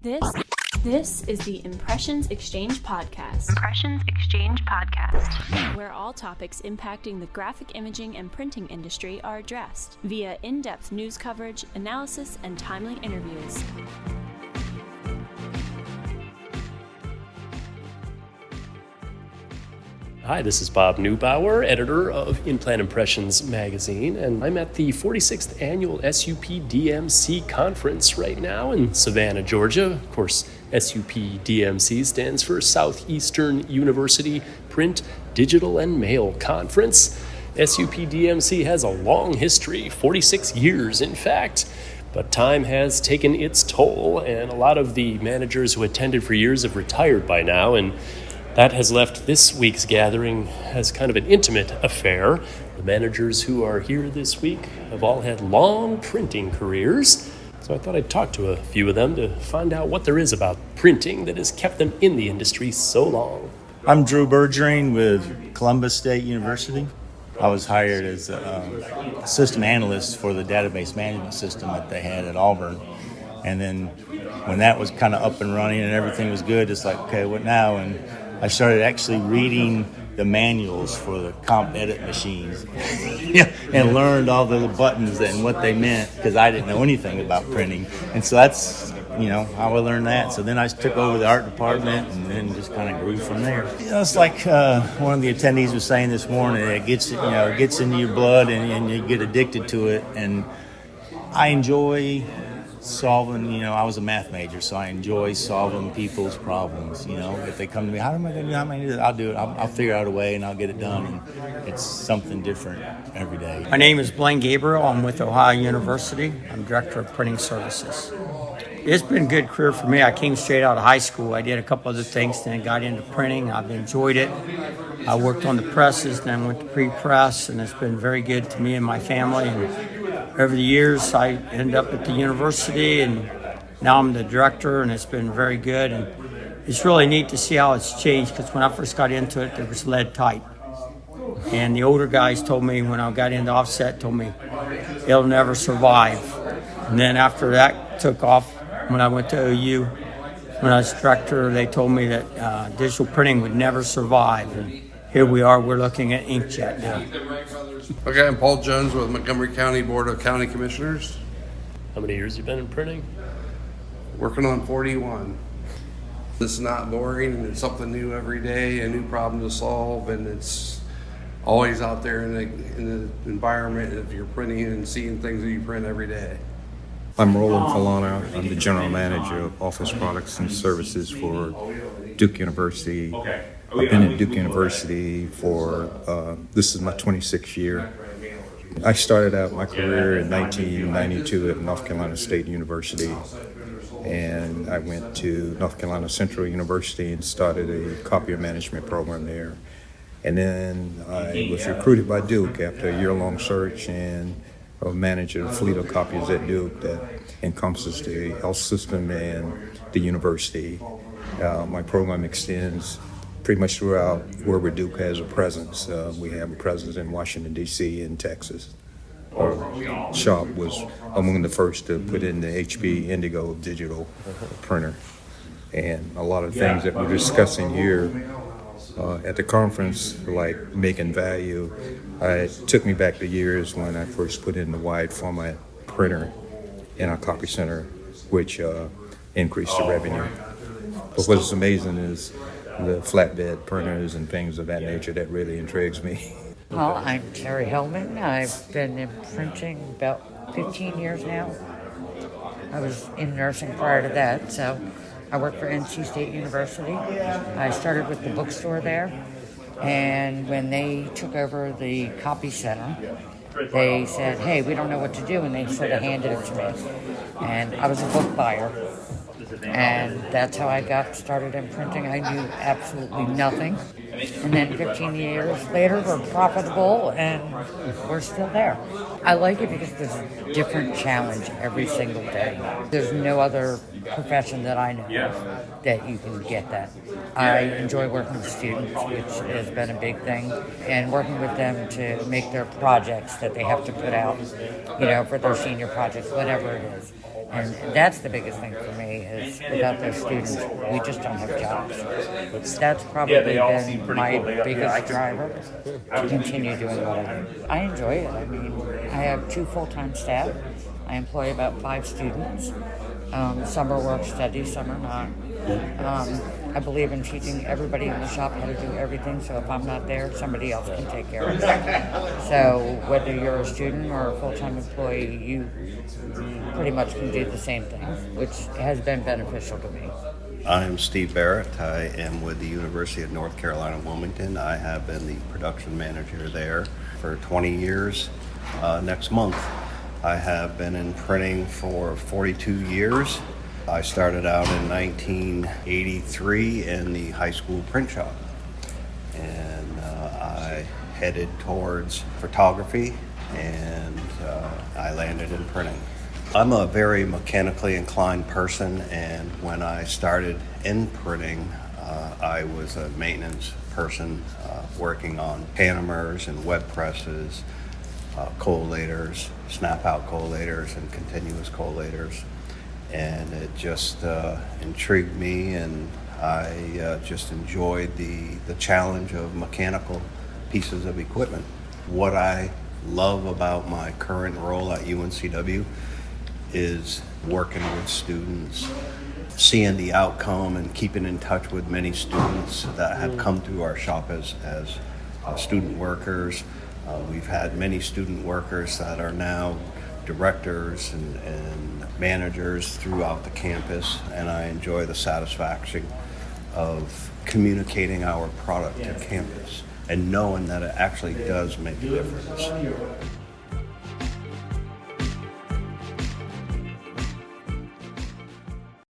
This is the Impressions Exchange Podcast. Impressions Exchange Podcast. Where all topics impacting the graphic imaging and printing industry are addressed via in-depth news coverage, analysis, and timely interviews. Hi, this is Bob Neubauer, editor of In-Plan Impressions magazine, and I'm at the 46th annual SUP-DMC conference right now in Savannah, Georgia. Of course, SUP-DMC stands for Southeastern University Print, Digital, and Mail Conference. SUP-DMC has a long history, 46 years in fact, but time has taken its toll, and a lot of the managers who attended for years have retired by now, and that has left this week's gathering as kind of an intimate affair. The managers who are here this week have all had long printing careers, so I thought I'd talk to a few of them to find out what there is about printing that has kept them in the industry so long. I'm Drew Bergering with Columbus State University. I was hired as a system analyst for the database management system that they had at Auburn. And then when that was kind of up and running and everything was good, it's like, okay, what now? And I started actually reading the manuals for the comp edit machines and learned all the buttons and what they meant because I didn't know anything about printing. And so that's, how I learned that. So then I took over the art department and then just kind of grew from there. It's like one of the attendees was saying this morning, it gets into your blood and you get addicted to it. And I enjoy solving, I was a math major, so I enjoy solving people's problems. If they come to me, how am I going to do that? I'll do it. I'll figure out a way and I'll get it done. And it's something different every day. My name is Blaine Gabriel. I'm with Ohio University. I'm Director of Printing Services. It's been a good career for me. I came straight out of high school. I did a couple other things, then got into printing. I've enjoyed it. I worked on the presses, then went to pre-press, and it's been very good to me and my family. And over the years, I ended up at the university, and now I'm the director, and it's been very good. And it's really neat to see how it's changed, because when I first got into it, there was lead type. And the older guys told me when I got into offset, told me, it'll never survive. And then after that took off, when I went to OU, when I was director, they told me that digital printing would never survive. And here we are, we're looking at inkjet now. Okay, I'm Paul Jones with Montgomery County Board of County Commissioners. How many years have you been in printing? Working on 41. It's not boring, and it's something new every day, a new problem to solve, and it's always out there in the environment if you're printing and seeing things that you print every day. I'm Roland Falana. I'm the General Manager of Office Products and Services for Duke University. I've been at Duke University for, this is my 26th year. I started out my career in 1992 at North Carolina State University, and I went to North Carolina Central University and started a copier management program there. And then I was recruited by Duke after a year-long search, and managed a fleet of copiers at Duke that encompasses the health system and the university. My program extends pretty much throughout wherever Duke has a presence. We have a presence in Washington, D.C. and Texas. Our shop was among the first to put in the HP Indigo digital printer. And a lot of things that we're discussing here at the conference, like making value, it took me back to years when I first put in the wide format printer in our copy center, which increased the revenue. But what's amazing is the flatbed printers and things of that nature that really intrigues me. Well, I'm Terry Hellman. I've been in printing about 15 years now. I was in nursing prior to that, so I worked for NC State University. I started with the bookstore there, and when they took over the copy center, they said, hey, we don't know what to do, and they sort of handed it to me. And I was a book buyer, and that's how I got started in printing. I knew absolutely nothing. And then 15 years later, we're profitable, and we're still there. I like it because there's a different challenge every single day. There's no other profession that I know of that you can get that. I enjoy working with students, which has been a big thing, and working with them to make their projects that they have to put out, for their senior projects, whatever it is. And that's the biggest thing for me is without those students, we just don't have jobs. That's probably been my biggest driver to continue doing what I do. I enjoy it. I mean, I have 2 full-time staff. I employ about 5 students. Some are work study, some are not. I believe in teaching everybody in the shop how to do everything, so if I'm not there, somebody else can take care of it. So whether you're a student or a full-time employee, you pretty much can do the same thing, which has been beneficial to me. I'm Steve Barrett. I am with the University of North Carolina, Wilmington. I have been the production manager there for 20 years. Next month, I have been in printing for 42 years. I started out in 1983 in the high school print shop, and I headed towards photography, and I landed in printing. I'm a very mechanically inclined person, and when I started in printing, I was a maintenance person working on Panamers and web presses, collators, snap-out collators, and continuous collators. And it just intrigued me, and I just enjoyed the challenge of mechanical pieces of equipment. What I love about my current role at UNCW is working with students, seeing the outcome and keeping in touch with many students that have come through our shop as student workers. We've had many student workers that are now directors and managers throughout the campus, and I enjoy the satisfaction of communicating our product to campus and knowing that it actually does make a difference.